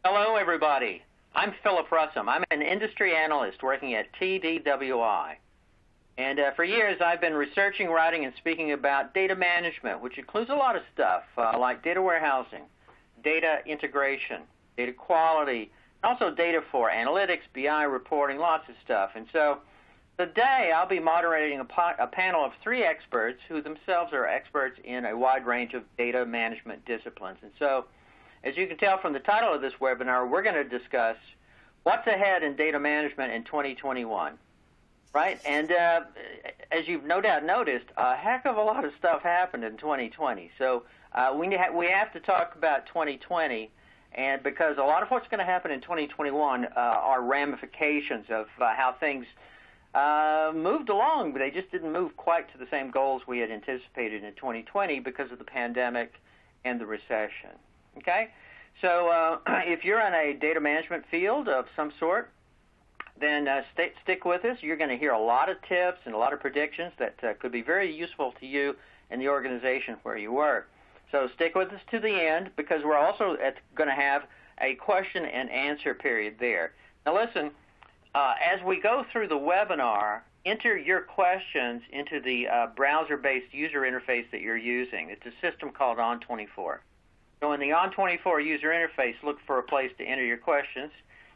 Hello, everybody. I'm Philip Russum. I'm an industry analyst working at TDWI. And for years, I've been researching, writing, and speaking about data management, which includes a lot of stuff like data warehousing, data integration, data quality, and also data for analytics, BI reporting, lots of stuff. And so today, I'll be moderating a panel of 3 experts who themselves are experts in a wide range of data management disciplines. And so, as you can tell from the title of this webinar, we're going to discuss what's ahead in data management in 2021, right? And as you've no doubt noticed, a heck of a lot of stuff happened in 2020. So we have to talk about 2020, and because a lot of what's going to happen in 2021 are ramifications of how things moved along, but they just didn't move quite to the same goals we had anticipated in 2020 because of the pandemic and the recession. Okay, so if you're in a data management field of some sort, then stick with us. You're going to hear a lot of tips and a lot of predictions that could be very useful to you and the organization where you work. So stick with us to the end, because we're also going to have a question and answer period there. Now listen, as we go through the webinar, enter your questions into the browser-based user interface that you're using. It's a system called On24. So in the On24 user interface, look for a place to enter your questions,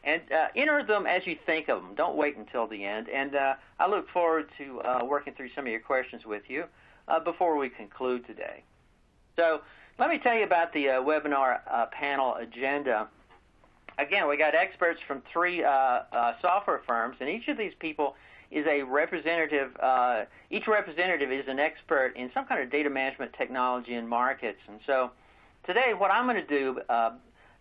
and enter them as you think of them. Don't wait until the end. And I look forward to working through some of your questions with you before we conclude today. So let me tell you about the webinar panel agenda. Again, we got experts from 3 software firms, and each of these people is a representative. Each representative is an expert in some kind of data management technology and markets. And so today, what I'm going to do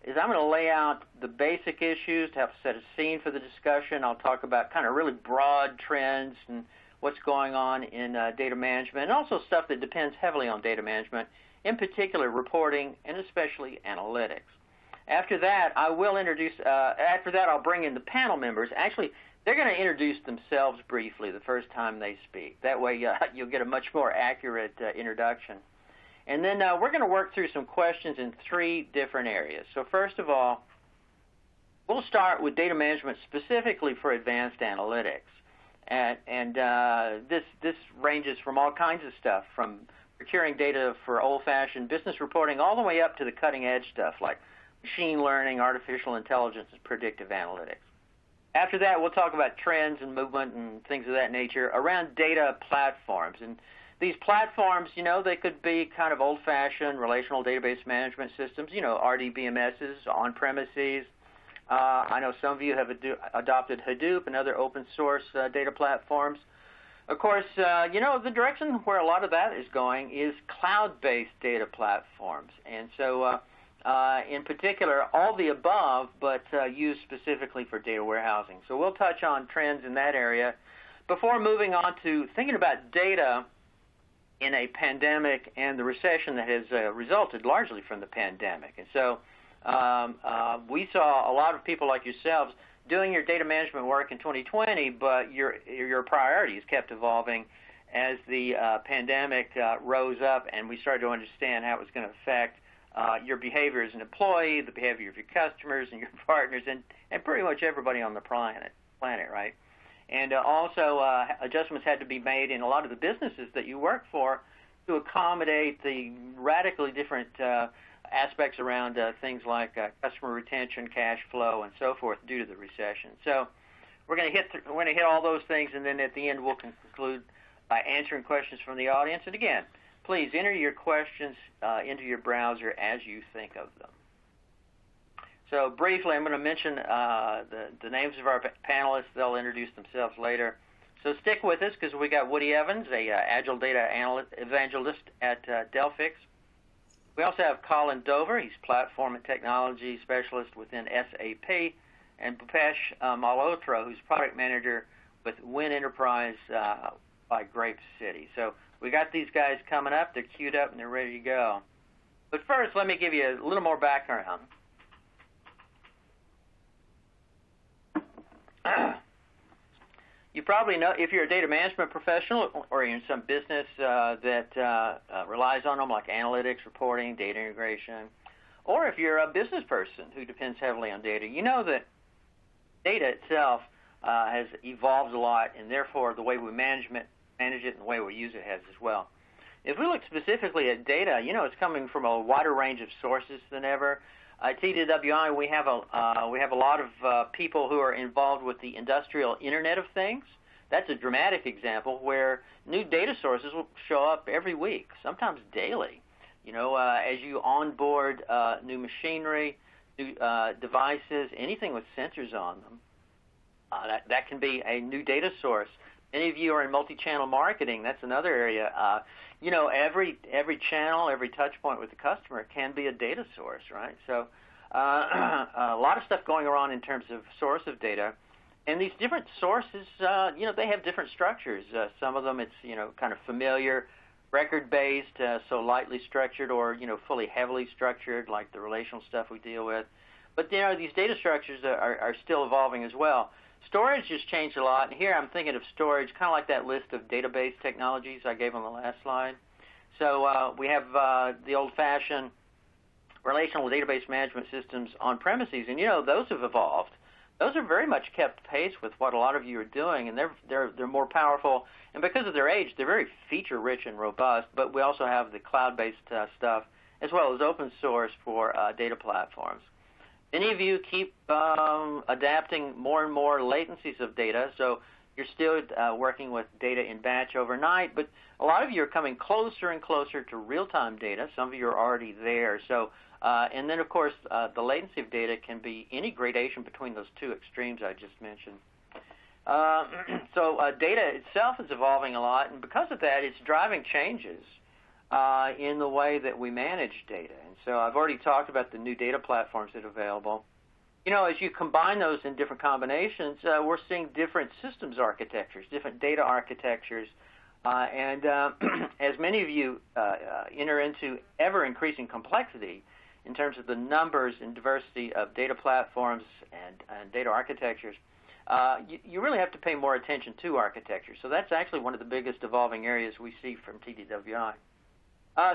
is I'm going to lay out the basic issues to have set a scene for the discussion. I'll talk about kind of really broad trends and what's going on in data management, and also stuff that depends heavily on data management, in particular reporting and especially analytics. After that, I'll bring in the panel members. Actually, they're going to introduce themselves briefly the first time they speak. That way, you'll get a much more accurate introduction. And then we're going to work through some questions in 3 different areas. So first of all, we'll start with data management specifically for advanced analytics. And this ranges from all kinds of stuff, from procuring data for old-fashioned business reporting all the way up to the cutting-edge stuff like machine learning, artificial intelligence, and predictive analytics. After that, we'll talk about trends and movement and things of that nature around data platforms. And these platforms, they could be kind of old-fashioned relational database management systems, RDBMSs, on-premises. I know some of you have adopted Hadoop and other open-source data platforms. Of course, the direction where a lot of that is going is cloud-based data platforms. And so, in particular, all the above, but used specifically for data warehousing. So we'll touch on trends in that area before moving on to thinking about data in a pandemic and the recession that has resulted largely from the pandemic. And so we saw a lot of people like yourselves doing your data management work in 2020, but your priorities kept evolving as the pandemic rose up, and we started to understand how it was going to affect your behavior as an employee, the behavior of your customers and your partners, and pretty much everybody on the planet, right? And also, adjustments had to be made in a lot of the businesses that you work for to accommodate the radically different aspects around things like customer retention, cash flow, and so forth due to the recession. So we're going to hit all those things, and then at the end we'll conclude by answering questions from the audience. And again, please enter your questions into your browser as you think of them. So briefly, I'm going to mention the names of our panelists. They'll introduce themselves later. So stick with us, because we got Woody Evans, a Agile Data Evangelist at Delphix. We also have Colin Dover. He's Platform and Technology Specialist within SAP. And Bhupesh Malhotra, who's Product Manager with Win Enterprise by Grape City. So we got these guys coming up. They're queued up and they're ready to go. But first, let me give you a little more background. You probably know, if you're a data management professional or you're in some business that relies on them, like analytics, reporting, data integration, Or if you're a business person who depends heavily on data, you know that data itself has evolved a lot, and therefore the way we manage it and the way we use it has as well. If we look specifically at data, you know it's coming from a wider range of sources than ever. At TDWI, we have a lot of people who are involved with the industrial Internet of Things. That's a dramatic example where new data sources will show up every week, sometimes daily. You know, as you onboard new machinery, new devices, anything with sensors on them, that can be a new data source. Many of you are in multi-channel marketing. That's another area. You know, every channel, every touch point with the customer can be a data source, right? So a lot of stuff going on in terms of source of data. And these different sources, you know, they have different structures. Some of them it's, you know, kind of familiar, record-based, so lightly structured, or, you know, fully heavily structured, like the relational stuff we deal with. But, you know, these data structures are still evolving as well. Storage has changed a lot, and here I'm thinking of storage kind of like that list of database technologies I gave on the last slide. So we have the old-fashioned relational database management systems on premises, and, you know, those have evolved. Those are very much kept pace with what a lot of you are doing, and they're more powerful. And because of their age, they're very feature-rich and robust, but we also have the cloud-based stuff as well as open source for data platforms. Many of you keep adapting more and more latencies of data, so you're still working with data in batch overnight, but a lot of you are coming closer and closer to real-time data. Some of you are already there. So, and then, of course, the latency of data can be any gradation between those two extremes I just mentioned. So data itself is evolving a lot, and because of that, it's driving changes in the way that we manage data. And so I've already talked about the new data platforms that are available. You know, as you combine those in different combinations, we're seeing different systems architectures, different data architectures, and as many of you enter into ever-increasing complexity in terms of the numbers and diversity of data platforms and data architectures, you really have to pay more attention to architecture. So that's actually one of the biggest evolving areas we see from TDWI.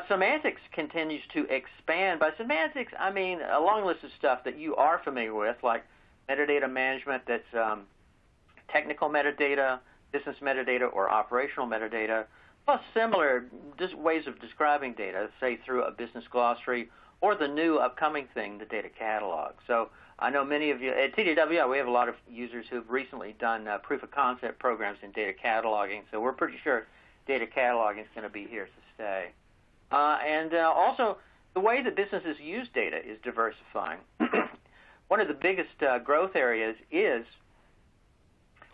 Semantics continues to expand. By semantics, I mean a long list of stuff that you are familiar with, like metadata management, that's technical metadata, business metadata, or operational metadata, plus similar ways of describing data, say through a business glossary, or the new upcoming thing, the data catalog. So I know many of you, at TDWI, we have a lot of users who have recently done proof of concept programs in data cataloging, so we're pretty sure data cataloging is going to be here to stay. And also, the way that businesses use data is diversifying. One of the biggest growth areas is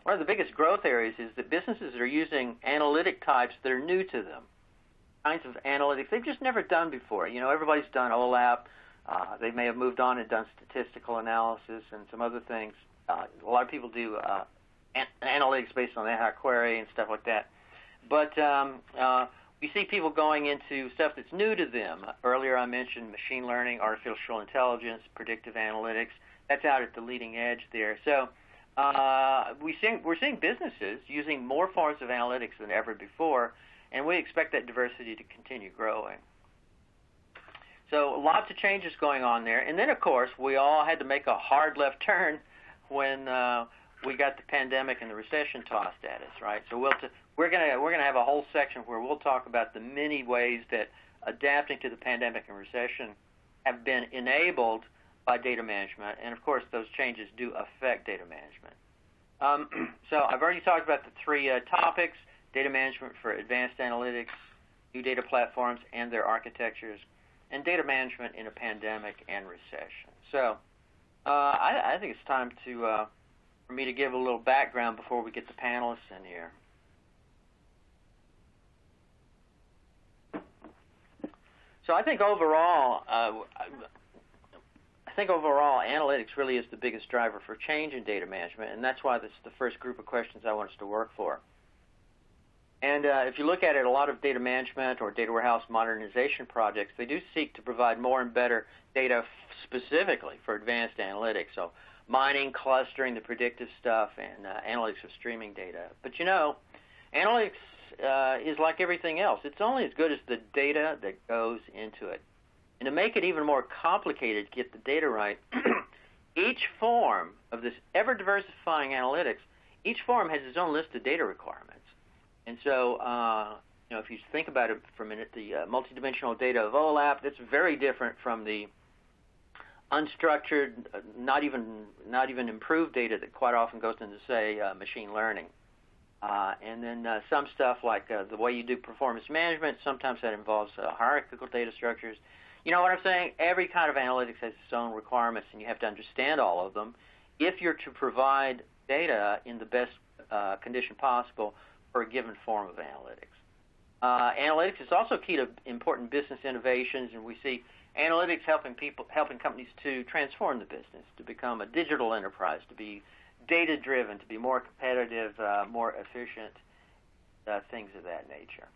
that businesses are using analytic types that are new to them, kinds of analytics they've just never done before. You know, everybody's done OLAP. They may have moved on and done statistical analysis and some other things. A lot of people do analytics based on ad hoc query and stuff like that. But we see people going into stuff that's new to them. Earlier I mentioned machine learning, artificial intelligence, predictive analytics. That's out at the leading edge there. So we're seeing businesses using more forms of analytics than ever before, and we expect that diversity to continue growing. So lots of changes going on there. And then, of course, we all had to make a hard left turn when we got the pandemic and the recession tossed at us, right? So we're gonna have a whole section where we'll talk about the many ways that adapting to the pandemic and recession have been enabled by data management, and of course those changes do affect data management. So I've already talked about the three topics: data management for advanced analytics, new data platforms and their architectures, and data management in a pandemic and recession. So I think it's time for me to give a little background before we get the panelists in here. So I think overall, analytics really is the biggest driver for change in data management, and that's why this is the first group of questions I want us to work for. And if you look at it, a lot of data management or data warehouse modernization projects, they do seek to provide more and better data specifically for advanced analytics. So mining, clustering, the predictive stuff, and analytics of streaming data. But you know, analytics is like everything else. It's only as good as the data that goes into it. And to make it even more complicated to get the data right, each form of this ever-diversifying analytics, each form has its own list of data requirements. And so, if you think about it for a minute, the multidimensional data of OLAP, that's very different from the unstructured, not even improved data that quite often goes into, say, machine learning. And then some stuff like the way you do performance management, sometimes that involves hierarchical data structures. You know what I'm saying? Every kind of analytics has its own requirements, and you have to understand all of them if you're to provide data in the best condition possible for a given form of analytics. Analytics is also key to important business innovations, and we see analytics helping companies to transform the business, to become a digital enterprise, to be data-driven, to be more competitive, more efficient, things of that nature.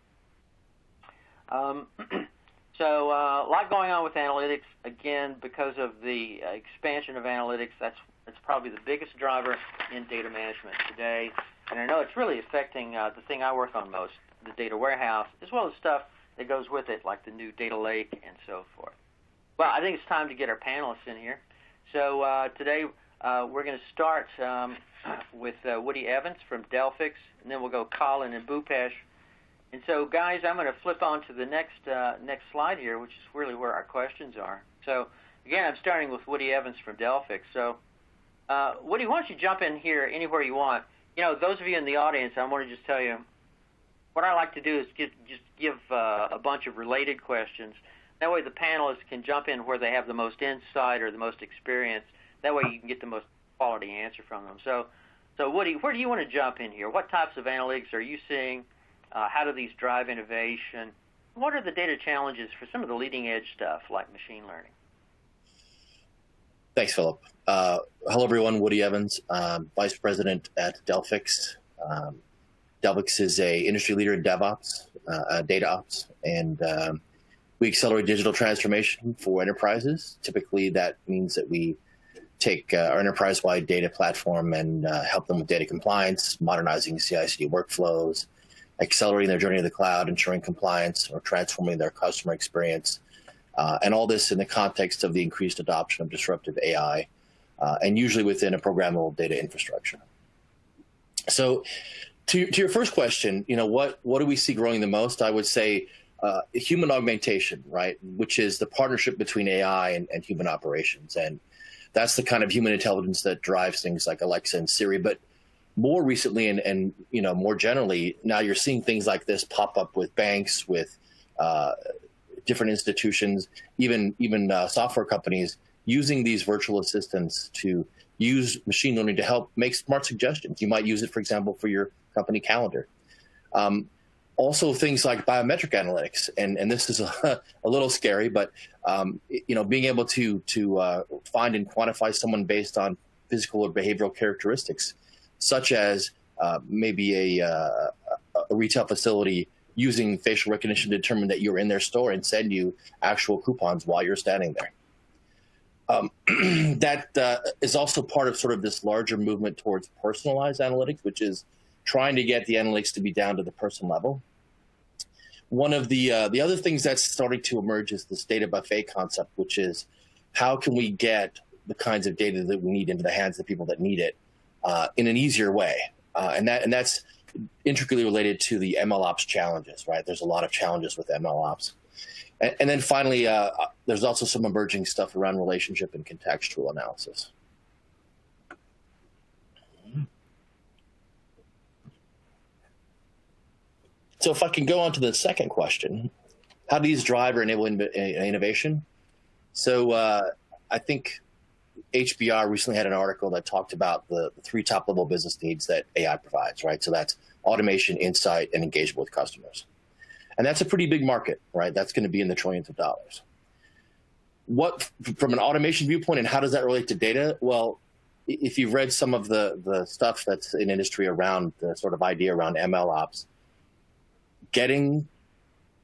So a lot going on with analytics. Again, because of the expansion of analytics, that's probably the biggest driver in data management today. And I know it's really affecting the thing I work on most, the data warehouse, as well as stuff that goes with it, like the new data lake and so forth. Well, I think it's time to get our panelists in here. So today we're going to start with Woody Evans from Delphix, and then we'll go Colin and Bhupesh. And so, guys, I'm going to flip on to the next slide here, which is really where our questions are. So, again, I'm starting with Woody Evans from Delphix. So, Woody, why don't you jump in here anywhere you want? You know, those of you in the audience, I want to just tell you, what I like to do is just give a bunch of related questions. That way the panelists can jump in where they have the most insight or the most experience. That way you can get the most quality answer from them. So Woody, where do you want to jump in here? What types of analytics are you seeing? How do these drive innovation? What are the data challenges for some of the leading edge stuff like machine learning? Thanks, Philip. Hello, everyone. Woody Evans, Vice President at Delphix. Delphix is an industry leader in DevOps, data ops, and we accelerate digital transformation for enterprises. Typically, that means that we take our enterprise-wide data platform and help them with data compliance, modernizing CI/CD workflows, accelerating their journey to the cloud, ensuring compliance, or transforming their customer experience. And all this in the context of the increased adoption of disruptive AI, and usually within a programmable data infrastructure. So to your first question, what do we see growing the most? I would say human augmentation, right? Which is the partnership between AI and human operations. And that's the kind of human intelligence that drives things like Alexa and Siri. But more recently and more generally, now you're seeing things like this pop up with banks, with different institutions, even software companies using these virtual assistants to use machine learning to help make smart suggestions. You might use it, for example, for your company calendar. Also, things like biometric analytics, and this is a little scary, but being able to find and quantify someone based on physical or behavioral characteristics, such as maybe a retail facility using facial recognition to determine that you're in their store and send you actual coupons while you're standing there. That is also part of sort of this larger movement towards personalized analytics, which is trying to get the analytics to be down to the person level. One of the other things that's starting to emerge is this data buffet concept, which is how can we get the kinds of data that we need into the hands of the people that need it in an easier way, and that's intricately related to the MLOps challenges, right? There's a lot of challenges with MLOps. And then finally, there's also some emerging stuff around relationship and contextual analysis. So if I can go on to the second question, how do these drive or enable innovation? So I think HBR recently had an article that talked about the 3 top-level business needs that AI provides, right? So that's automation, insight, and engagement with customers. And that's a pretty big market, right? That's going to be in the trillions of dollars. What, from an automation viewpoint, and how does that relate to data? Well, if you've read some of the stuff that's in industry around the sort of idea around MLOps, getting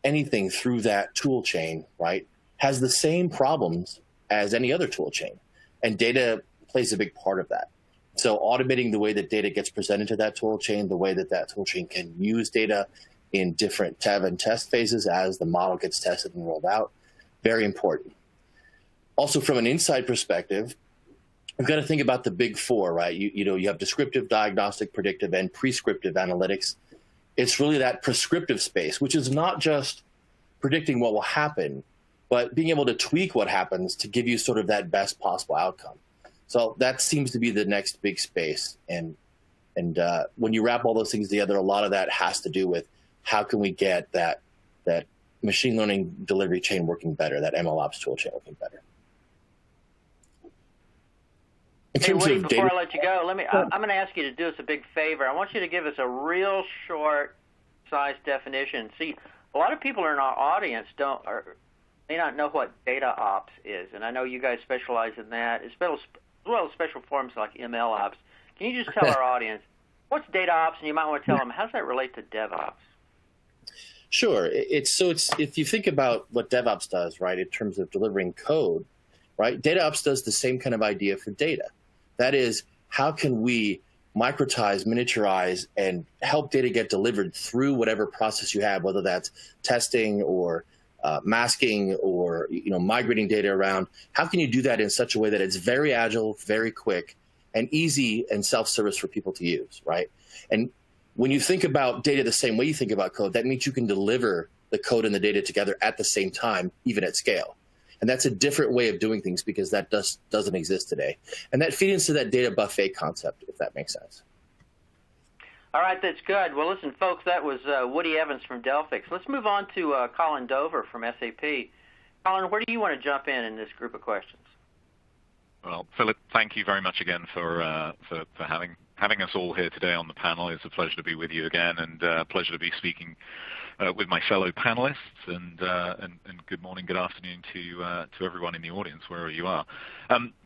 anything through that tool chain, right, has the same problems as any other tool chain. And data plays a big part of that. So automating the way that data gets presented to that tool chain, the way that that tool chain can use data in different dev and test phases as the model gets tested and rolled out, Very important. Also, from an inside perspective, we've got to think about the big four, right? You have descriptive, diagnostic, predictive, and prescriptive analytics. It's really that prescriptive space, which is not just predicting what will happen, but being able to tweak what happens to give you sort of that best possible outcome. So that seems to be the next big space. And when you wrap all those things together, a lot of that has to do with how can we get that machine learning delivery chain working better, that MLOps tool chain working better. Hey, Woody, before I let you go, I'm going to ask you to do us a big favor. I want you to give us a real short, size definition. See, a lot of people in our audience may not know what data ops is, and I know you guys specialize in that, as well as special forms like ML ops. Can you just tell our audience what's data ops, and you might want to tell them how does that relate to DevOps? Sure. It's if you think about what DevOps does, right, in terms of delivering code, right, data ops does the same kind of idea for data. That is, how can we microtize, miniaturize, and help data get delivered through whatever process you have, whether that's testing or masking or migrating data around. How can you do that in such a way that it's very agile, very quick, and easy and self-service for people to use, right? And when you think about data the same way you think about code, that means you can deliver the code and the data together at the same time, even at scale. And that's a different way of doing things because that doesn't exist today. And that feeds into that data buffet concept, if that makes sense. All right, that's good. Well, listen, folks, that was Woody Evans from Delphix. Let's move on to Colin Dover from SAP. Colin, where do you want to jump in this group of questions? Well, Philip, thank you very much again for having us all here today on the panel. It's a pleasure to be with you again, and a pleasure to be speaking with my fellow panelists. And good morning, good afternoon to everyone in the audience, wherever you are.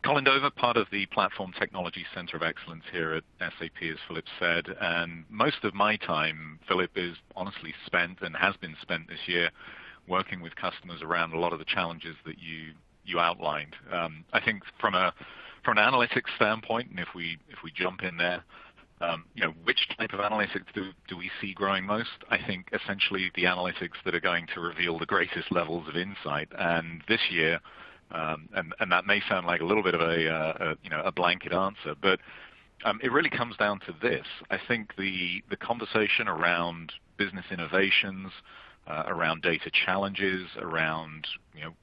Colin Dover, part of the Platform Technology Center of Excellence here at SAP, as Philip said. And most of my time, Philip, is honestly spent and has been spent this year working with customers around a lot of the challenges that you outlined. I think from an analytics standpoint, and if we jump in there, which type of analytics do we see growing most? I think essentially the analytics that are going to reveal the greatest levels of insight. And this year, and that may sound like a little bit of a blanket answer, but it really comes down to this. I think the conversation around business innovations, around data challenges, around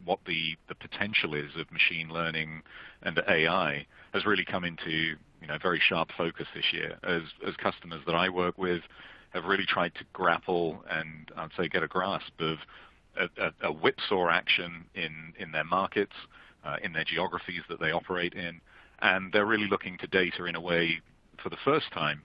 what the potential is of machine learning and AI has really come into very sharp focus this year as customers that I work with have really tried to grapple and I'd say get a grasp of a whipsaw action in their markets, in their geographies that they operate in, and they're really looking to data in a way for the first time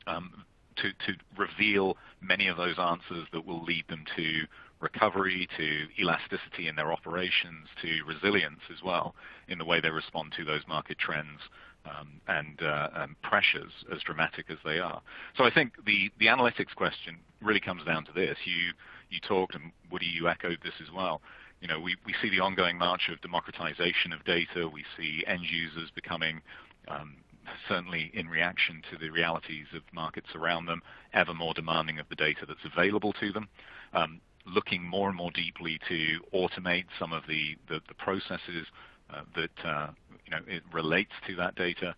to reveal many of those answers that will lead them to recovery, to elasticity in their operations, to resilience as well in the way they respond to those market trends and pressures as dramatic as they are. So I think the analytics question really comes down to this. You talked, and Woody, you echoed this as well. We see the ongoing march of democratization of data. We see end users becoming certainly in reaction to the realities of markets around them, ever more demanding of the data that's available to them, looking more and more deeply to automate some of the processes that it relates to that data,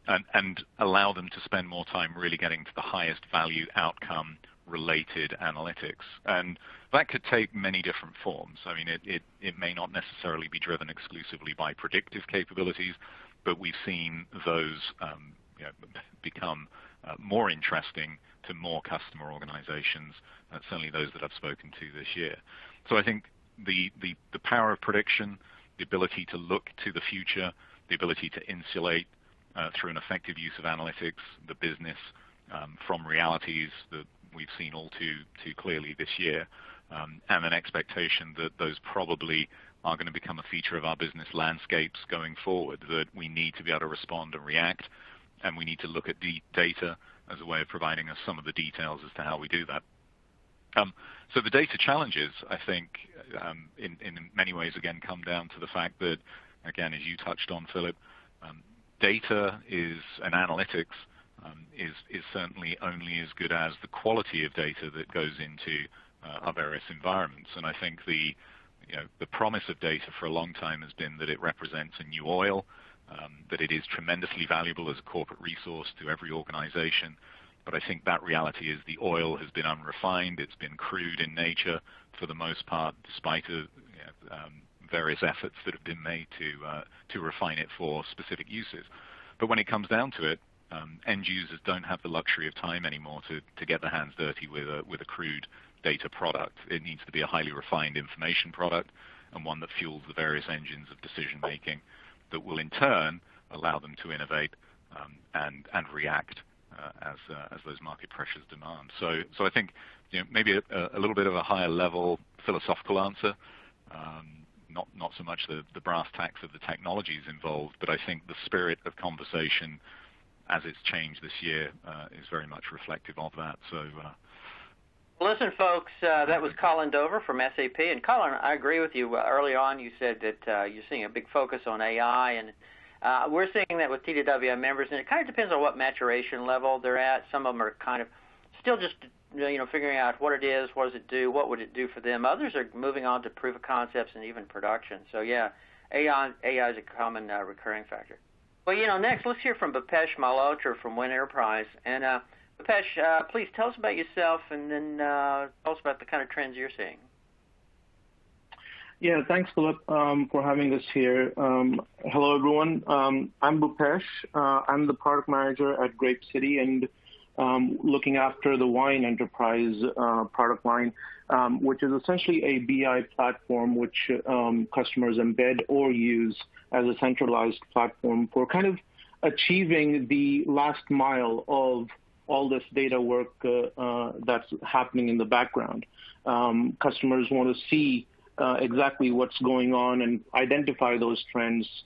and allow them to spend more time really getting to the highest value outcome related analytics. And that could take many different forms. I mean, it may not necessarily be driven exclusively by predictive capabilities, but we've seen those become more interesting to more customer organizations, certainly those that I've spoken to this year. So I think the power of prediction, the ability to look to the future, the ability to insulate through an effective use of analytics, the business from realities that we've seen all too clearly this year, and an expectation that those probably are going to become a feature of our business landscapes going forward, that we need to be able to respond and react, and we need to look at data as a way of providing us some of the details as to how we do that. So the data challenges, I think, in many ways, again, come down to the fact that, again, as you touched on, Philip, data and analytics is certainly only as good as the quality of data that goes into our various environments. And I think the the promise of data for a long time has been that it represents a new oil, that it is tremendously valuable as a corporate resource to every organization. But I think that reality is the oil has been unrefined, it's been crude in nature for the most part, despite various efforts that have been made to refine it for specific uses. But when it comes down to it, end users don't have the luxury of time anymore to get their hands dirty with a crude data product. It needs to be a highly refined information product and one that fuels the various engines of decision making that will in turn allow them to innovate and react as those market pressures demand. So I think maybe a little bit of a higher level philosophical answer, not so much the brass tacks of the technologies involved, but I think the spirit of conversation as it's changed this year is very much reflective of that. So. Listen, folks, that was Colin Dover from SAP. And Colin, I agree with you. Early on, you said that you're seeing a big focus on AI, and we're seeing that with TDWI members, and it kind of depends on what maturation level they're at. Some of them are kind of still just figuring out what it is, what does it do, what would it do for them. Others are moving on to proof of concepts and even production. So yeah, AI is a common recurring factor. Well, next let's hear from Bhupesh Malhotra from Win Enterprise. And Bhupesh, please tell us about yourself, and then tell us about the kind of trends you're seeing. Yeah, thanks, Philip, for having us here. Hello, everyone. I'm Bhupesh. I'm the product manager at Grape City and looking after the Wine Enterprise product line, which is essentially a BI platform which customers embed or use as a centralized platform for kind of achieving the last mile of all this data work that's happening in the background. Customers want to see exactly what's going on and identify those trends,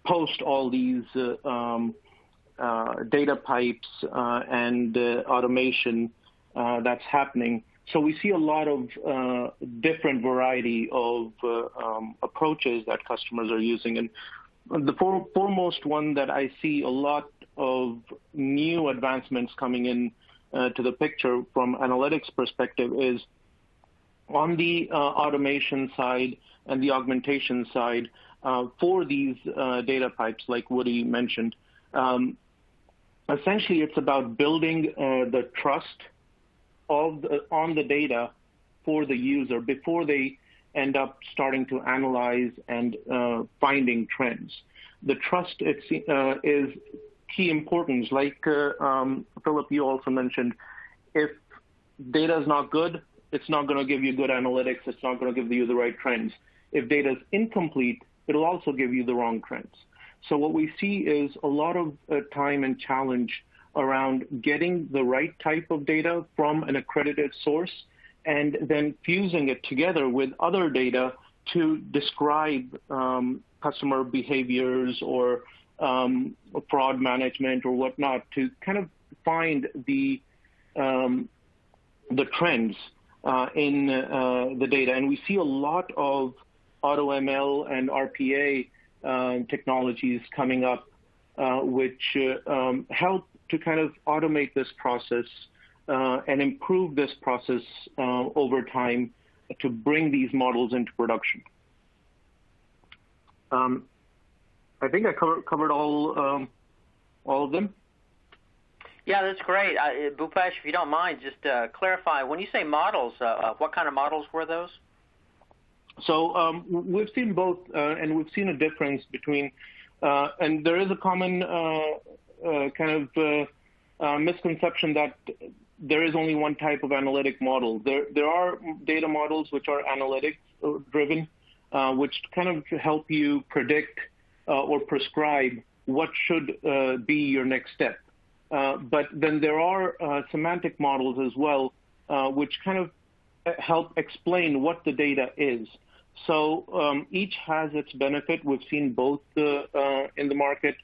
post all these data pipes and automation that's happening. So we see a lot of different variety of approaches that customers are using. And the foremost one that I see a lot of new advancements coming in to the picture from analytics perspective is on the automation side and the augmentation side for these data pipes, like Woody mentioned. Essentially, it's about building the trust on the data for the user before they end up starting to analyze and finding trends. The trust is key importance. Like Philip, you also mentioned, if data is not good, it's not going to give you good analytics. It's not going to give you the right trends. If data is incomplete, it'll also give you the wrong trends. So what we see is a lot of time and challenge around getting the right type of data from an accredited source and then fusing it together with other data to describe customer behaviors or fraud management or whatnot, to kind of find the trends in the data. And we see a lot of AutoML and RPA technologies coming up, which help to kind of automate this process and improve this process over time to bring these models into production. I think I covered all of them. Yeah, that's great. Bhupesh, if you don't mind, just clarify, when you say models, what kind of models were those? So we've seen both, and we've seen a difference between, and there is a common kind of misconception that there is only one type of analytic model. There are data models which are analytics driven, which kind of help you predict or prescribe what should be your next step. But then there are semantic models as well, which kind of help explain what the data is. So each has its benefit. We've seen both in the market.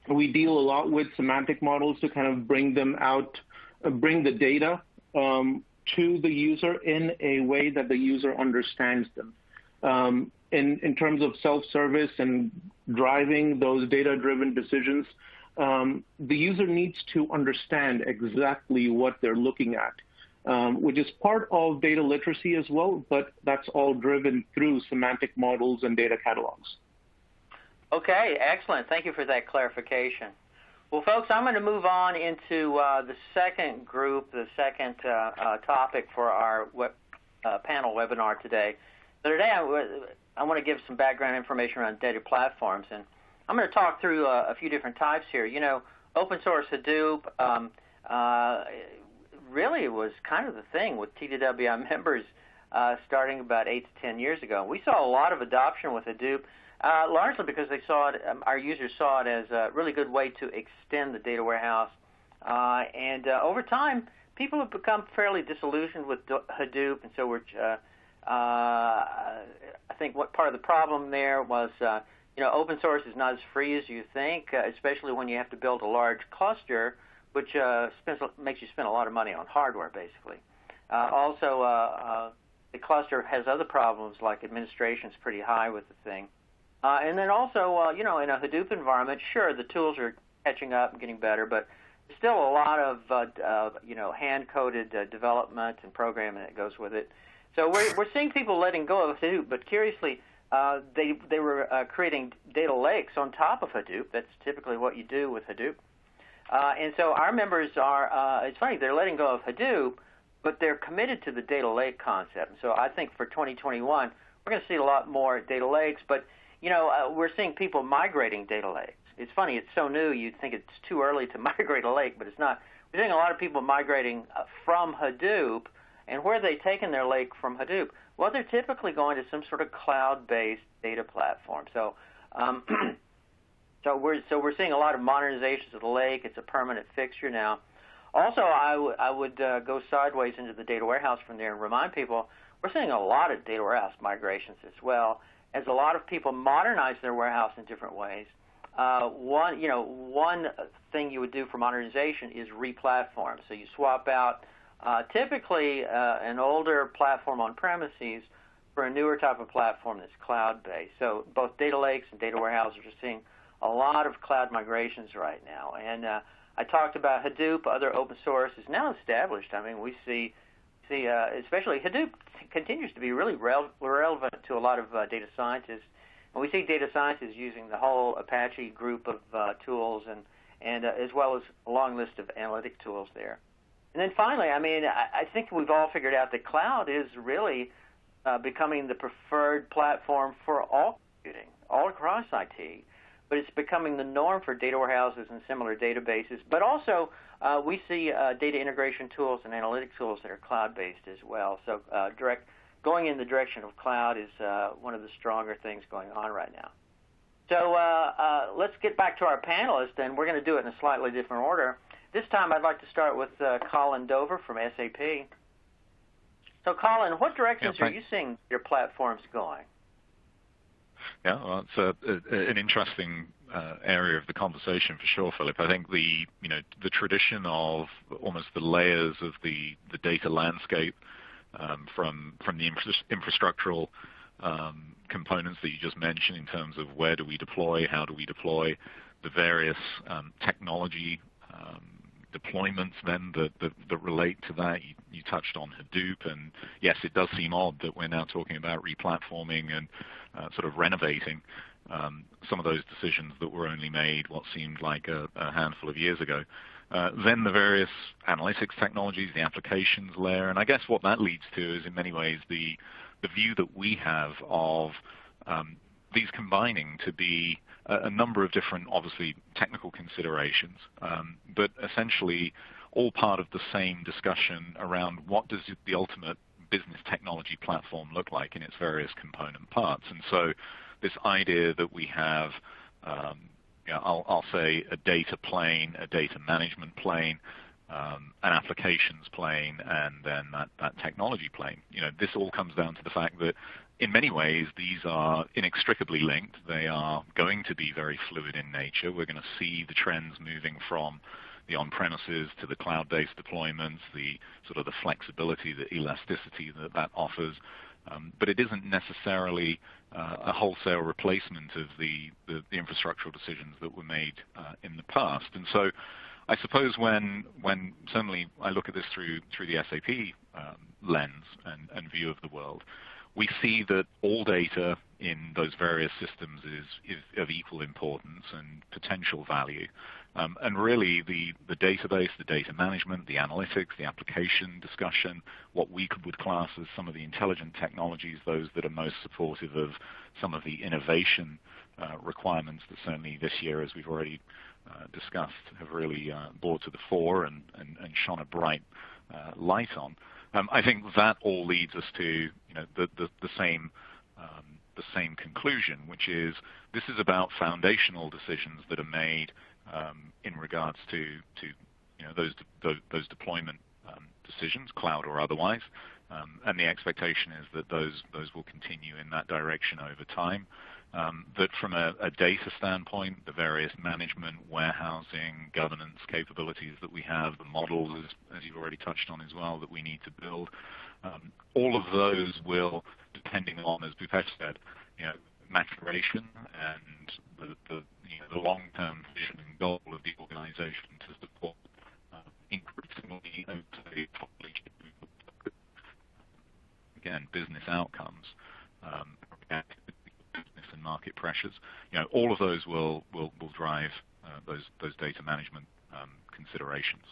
We deal a lot with semantic models to kind of bring them out, bring the data to the user in a way that the user understands them. In terms of self-service and driving those data-driven decisions, the user needs to understand exactly what they're looking at. which is part of data literacy as well, but that's all driven through semantic models and data catalogs. Okay, excellent. Thank you for that clarification. Well, folks, I'm going to move on into the second group, the second topic for our panel webinar today. So today I want to give some background information around data platforms, and I'm going to talk through a few different types here. You know, open source Hadoop really was kind of the thing with TDWI members starting about 8 to 10 years ago. We saw a lot of adoption with Hadoop, largely because they saw it, our users saw it as a really good way to extend the data warehouse. And over time, people have become fairly disillusioned with Hadoop, and so we're, I think what part of the problem there was, you know, open source is not as free as you think, especially when you have to build a large cluster, which makes you spend a lot of money on hardware, basically. Also, the cluster has other problems, like administration is pretty high with the thing. And then also, you know, in a Hadoop environment, sure, the tools are catching up and getting better, but there's still a lot of, you know, hand-coded development and programming that goes with it. So we're seeing people letting go of Hadoop, but curiously, they were creating data lakes on top of Hadoop. That's typically what you do with Hadoop. And so our members are, it's funny, they're letting go of Hadoop, but they're committed to the data lake concept. And so I think for 2021, we're going to see a lot more data lakes, but you know, we're seeing people migrating data lakes. It's funny, it's so new, you'd think it's too early to migrate a lake, but it's not. We're seeing a lot of people migrating from Hadoop, and where are they taking their lake from Hadoop? Well, they're typically going to some sort of cloud-based data platform. So, so we're seeing a lot of modernizations of the lake. It's a permanent fixture now. Also, I would go sideways into the data warehouse from there and remind people we're seeing a lot of data warehouse migrations as well, as a lot of people modernize their warehouse in different ways. One thing you would do for modernization is re-platform. So you swap out typically an older platform on premises for a newer type of platform that's cloud-based. So both data lakes and data warehouses are seeing a lot of cloud migrations right now. And I talked about Hadoop, other open source is now established. I mean, we see especially Hadoop continues to be really relevant to a lot of data scientists. And we see data scientists using the whole Apache group of tools and as well as a long list of analytic tools there. And then finally, I mean, I think we've all figured out that cloud is really becoming the preferred platform for all computing, all across IT. But it's becoming the norm for data warehouses and similar databases. But also, we see data integration tools and analytic tools that are cloud-based as well. So going in the direction of cloud is one of the stronger things going on right now. So let's get back to our panelists, and we're going to do it in a slightly different order. This time, I'd like to start with Colin Dover from SAP. So, Colin, what directions are you seeing your platforms going? Yeah, well, it's an interesting area of the conversation for sure, Philip. I think the tradition of almost the layers of the data landscape from the infrastructural components that you just mentioned in terms of where do we deploy, how do we deploy, the various technology deployments then that relate to that. You touched on Hadoop, and yes, it does seem odd that we're now talking about replatforming and sort of renovating some of those decisions that were only made what seemed like a handful of years ago. Then the various analytics technologies, the applications layer, and I guess what that leads to is in many ways the view that we have of these combining to be a number of different, obviously, technical considerations, but essentially all part of the same discussion around what does the ultimate business technology platform look like in its various component parts. And so this idea that we have, I'll say, a data plane, a data management plane, an applications plane, and then that technology plane. This all comes down to the fact that in many ways, these are inextricably linked. They are going to be very fluid in nature. We're going to see the trends moving from the on-premises to the cloud-based deployments, the sort of the flexibility, the elasticity that offers. But it isn't necessarily a wholesale replacement of the infrastructural decisions that were made in the past. And so I suppose when certainly I look at this through the SAP lens and view of the world, we see that all data in those various systems is of equal importance and potential value. And really the database, the data management, the analytics, the application discussion, what we would class as some of the intelligent technologies, those that are most supportive of some of the innovation requirements that certainly this year, as we've already discussed, have really brought to the fore and shone a bright light on. I think that all leads us to the same conclusion, which is this is about foundational decisions that are made in regards to those deployment decisions, cloud or otherwise, and the expectation is that those will continue in that direction over time. That from a data standpoint, the various management, warehousing, governance capabilities that we have, the models, as you've already touched on as well, that we need to build, all of those will, depending on, as Bhupesh said, maturation and the long-term vision and goal of the organization to support increasingly again business outcomes, business and market pressures. All of those will drive those data management considerations.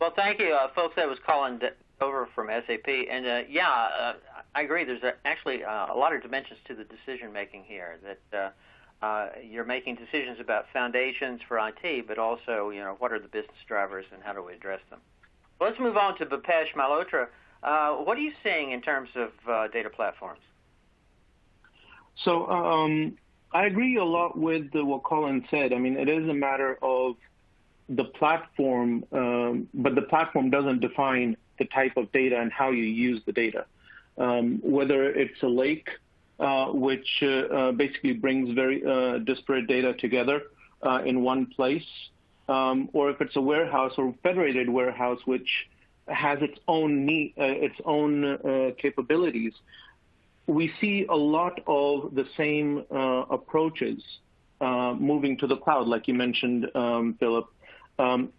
Well, thank you, folks. That was Colin over from SAP, and I agree. There's actually a lot of dimensions to the decision making here. That you're making decisions about foundations for IT, but also what are the business drivers and how do we address them. Well, let's move on to Bhupesh Malhotra. What are you seeing in terms of data platforms? So I agree a lot with what Colin said. I mean, it is a matter of the platform, but the platform doesn't define the type of data and how you use the data. Whether it's a lake, which basically brings very disparate data together in one place, or if it's a warehouse or federated warehouse, which has its own capabilities. We see a lot of the same approaches moving to the cloud, like you mentioned, Philip.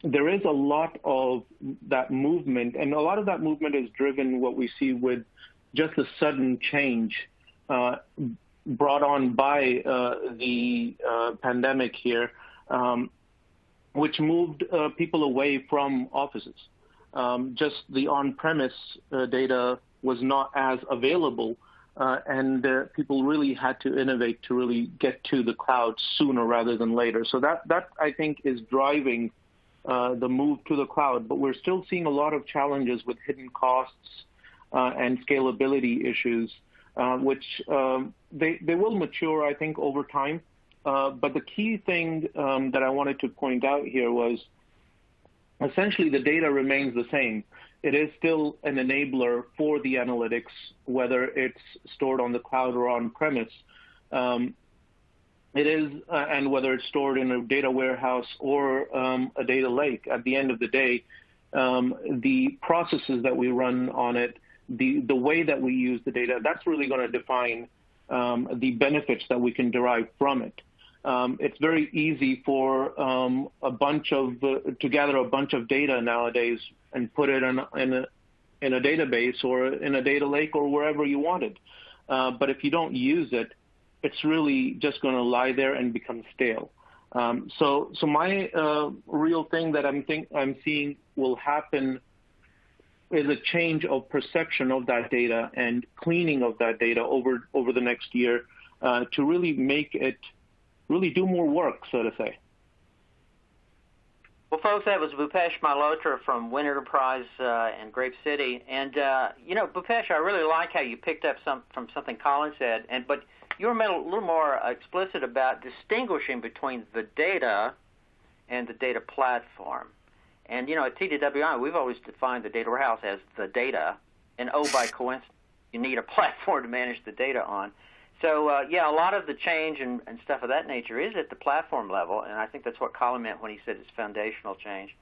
There is a lot of that movement, and a lot of that movement is driven what we see with just a sudden change brought on by the pandemic here, which moved people away from offices. Just the on-premise data was not as available, and people really had to innovate to really get to the cloud sooner rather than later. So that I think is driving the move to the cloud. But we're still seeing a lot of challenges with hidden costs and scalability issues, which they will mature, I think, over time. But the key thing that I wanted to point out here was essentially the data remains the same. It is still an enabler for the analytics, whether it's stored on the cloud or on-premise. It is, and whether it's stored in a data warehouse or a data lake. At the end of the day, the processes that we run on it, the way that we use the data, that's really going to define the benefits that we can derive from it. It's very easy for to gather a bunch of data nowadays and put it in a database or in a data lake or wherever you want it. But if you don't use it, it's really just going to lie there and become stale. So my real thing that I'm seeing will happen is a change of perception of that data and cleaning of that data over the next year to really make it really do more work, so to say. Well, folks, that was Bhupesh Malhotra from Win Enterprise in Grape City. And, Bhupesh, I really like how you picked up from something Colin said, but you were a little more explicit about distinguishing between the data and the data platform. And, at TDWI, we've always defined the data warehouse as the data, and by coincidence, you need a platform to manage the data on. So, a lot of the change and stuff of that nature is at the platform level, and I think that's what Colin meant when he said it's foundational change.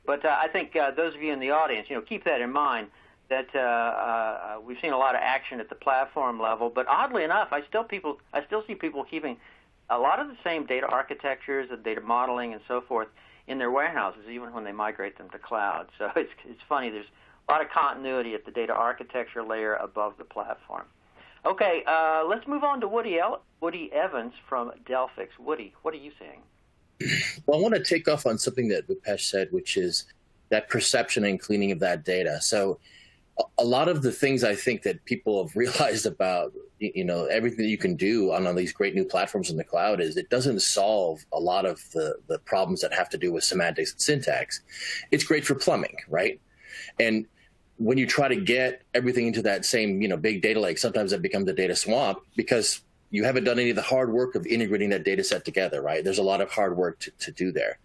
But I think those of you in the audience, keep that in mind, that we've seen a lot of action at the platform level. But oddly enough, I still see people keeping a lot of the same data architectures and data modeling and so forth in their warehouses, even when they migrate them to cloud. So it's funny. There's a lot of continuity at the data architecture layer above the platform. Okay, let's move on to Woody Evans from Delphix. Woody, what are you seeing? Well, I want to take off on something that Bhupesh said, which is that perception and cleaning of that data. So a lot of the things I think that people have realized about, everything that you can do on these great new platforms in the cloud is it doesn't solve a lot of the problems that have to do with semantics and syntax. It's great for plumbing, right? And when you try to get everything into that same, big data lake, sometimes it becomes a data swamp because you haven't done any of the hard work of integrating that data set together, right? There's a lot of hard work to do there.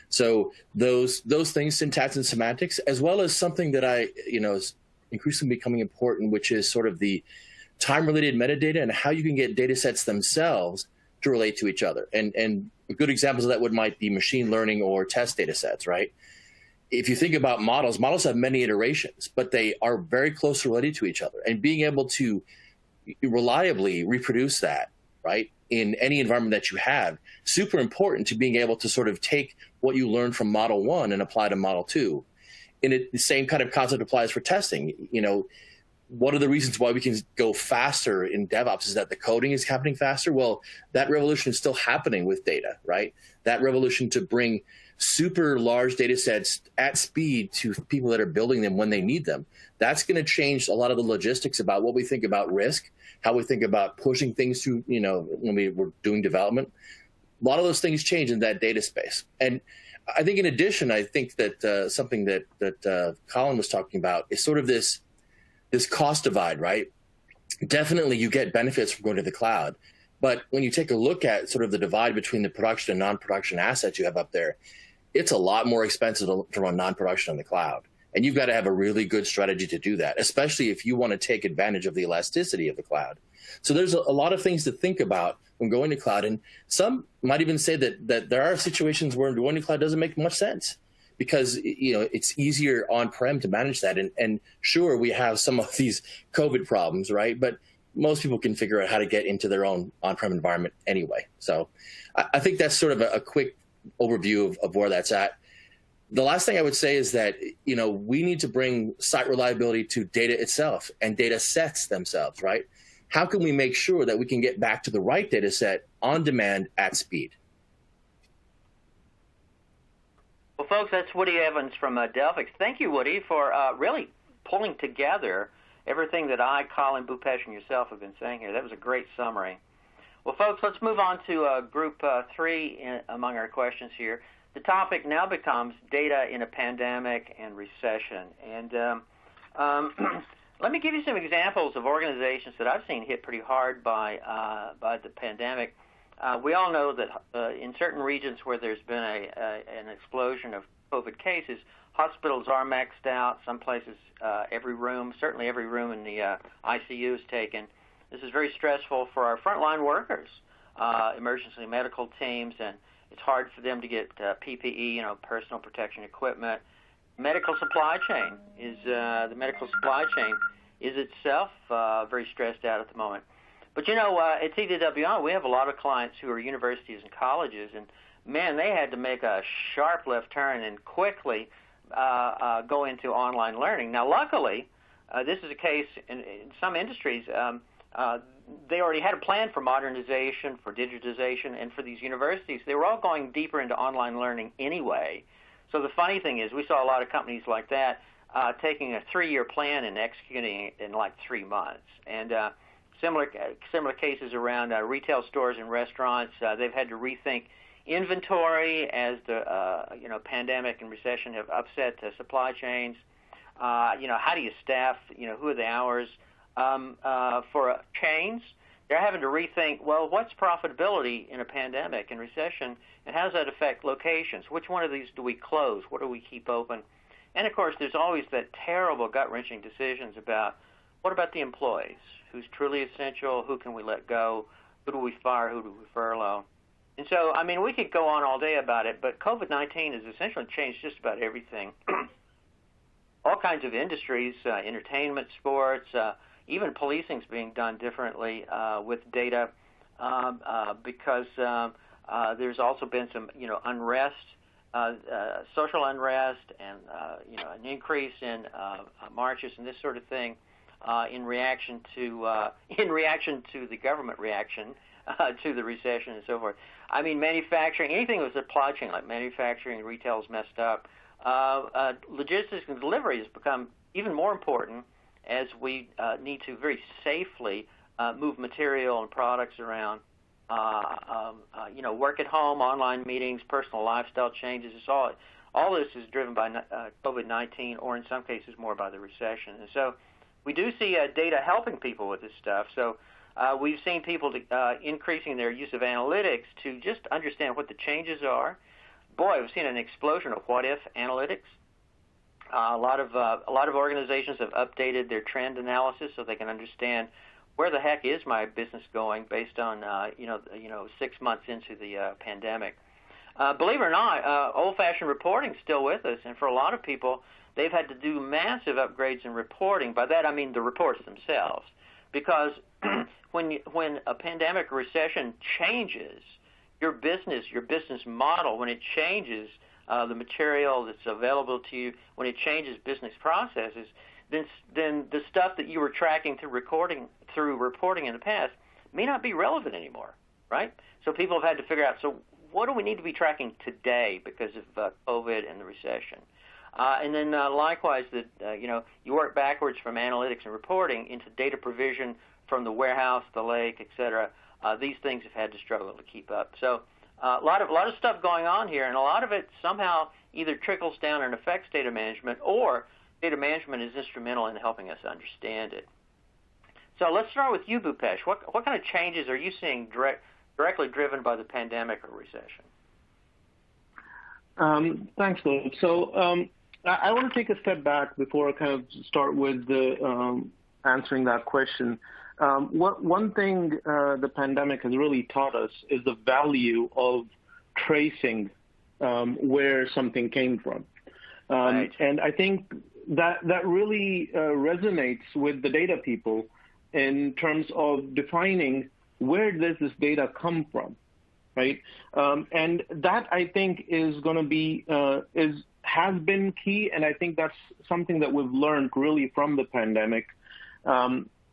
So those things, syntax and semantics, as well as something that is increasingly becoming important, which is sort of the time-related metadata and how you can get data sets themselves to relate to each other. And good examples of that might be machine learning or test data sets, right? If you think about models have many iterations, but they are very closely related to each other. And being able to reliably reproduce that, right, in any environment that you have, super important to being able to sort of take what you learned from model 1 and apply to model 2. And the same kind of concept applies for testing. One of the reasons why we can go faster in DevOps is that the coding is happening faster. Well, that revolution is still happening with data, right? That revolution to bring super large data sets at speed to people that are building them when they need them. That's going to change a lot of the logistics about what we think about risk, how we think about pushing things through, when we're doing development. A lot of those things change in that data space. And I think in addition, I think that something that Colin was talking about is sort of this cost divide, right? Definitely you get benefits from going to the cloud. But when you take a look at sort of the divide between the production and non-production assets you have up there, it's a lot more expensive to run non-production on the cloud. And you've got to have a really good strategy to do that, especially if you want to take advantage of the elasticity of the cloud. So there's a lot of things to think about when going to cloud. And some might even say that there are situations where going to cloud doesn't make much sense because, it's easier on-prem to manage that. And sure, we have some of these COVID problems, right? But most people can figure out how to get into their own on-prem environment anyway. So I think that's sort of a quick overview of where that's at. The last thing I would say is that, we need to bring site reliability to data itself and data sets themselves, right? How can we make sure that we can get back to the right data set on demand at speed? Well, folks, that's Woody Evans from Delphix. Thank you, Woody, for really pulling together everything that I, Colin, Bhupesh, and yourself have been saying here. That was a great summary. Well, folks, let's move on to group 3 among our questions here. The topic now becomes data in a pandemic and recession. And let me give you some examples of organizations that I've seen hit pretty hard by the pandemic. We all know that in certain regions where there's been an explosion of COVID cases, hospitals are maxed out. Some places, certainly every room in the ICU is taken. This is very stressful for our frontline workers, emergency medical teams, and it's hard for them to get PPE, personal protection equipment. The medical supply chain is itself very stressed out at the moment. But at TDWI, we have a lot of clients who are universities and colleges, and man, they had to make a sharp left turn and quickly go into online learning. Now, luckily, this is a case in some industries. They already had a plan for modernization, for digitization, and for these universities. They were all going deeper into online learning anyway. So the funny thing is we saw a lot of companies like that taking a 3-year plan and executing it in like 3 months. And similar cases around retail stores and restaurants. They've had to rethink inventory as the pandemic and recession have upset supply chains. How do you staff? Who are the hours? For chains, they're having to rethink, well, what's profitability in a pandemic and recession, and how does that affect locations? Which one of these do we close? What do we keep open? And, of course, there's always that terrible gut-wrenching decisions about what about the employees? Who's truly essential? Who can we let go? Who do we fire? Who do we furlough? And so, we could go on all day about it, but COVID-19 has essentially changed just about everything. All kinds of industries, entertainment, sports, even policing's being done differently with data because there's also been some, unrest social unrest and an increase in marches and this sort of thing in reaction to the government reaction to the recession and so forth. I mean, manufacturing, anything with supply chain like manufacturing, retail is messed up. Logistics and delivery has become even more important as we need to very safely move material and products around. Work at home, online meetings, personal lifestyle changes. All this is driven by COVID-19, or in some cases more by the recession. And so we do see data helping people with this stuff. So we've seen people increasing their use of analytics to just understand what the changes are. Boy, we've seen an explosion of what-if analytics. A lot of organizations have updated their trend analysis so they can understand where the heck is my business going based on 6 months into the pandemic. Believe it or not, old-fashioned reporting is still with us, and for a lot of people, they've had to do massive upgrades in reporting. By that I mean the reports themselves, because when a pandemic recession changes your business model, when it changes the material that's available to you, when it changes business processes, then the stuff that you were tracking through reporting in the past may not be relevant anymore, right? So people have had to figure out, so what do we need to be tracking today because of COVID and the recession? And then likewise, you work backwards from analytics and reporting into data provision from the warehouse, the lake, et cetera. These things have had to struggle to keep up. So a lot of stuff going on here, and a lot of it somehow either trickles down and affects data management, or data management is instrumental in helping us understand it. So let's start with you, Bhupesh. What kind of changes are you seeing directly driven by the pandemic or recession? Thanks, Philip. So I want to take a step back before I kind of start with answering that question. One thing the pandemic has really taught us is the value of tracing where something came from. Right. And I think that really resonates with the data people in terms of defining where does this data come from, right? And that, I think, is going to be has been key, and I think that's something that we've learned really from the pandemic,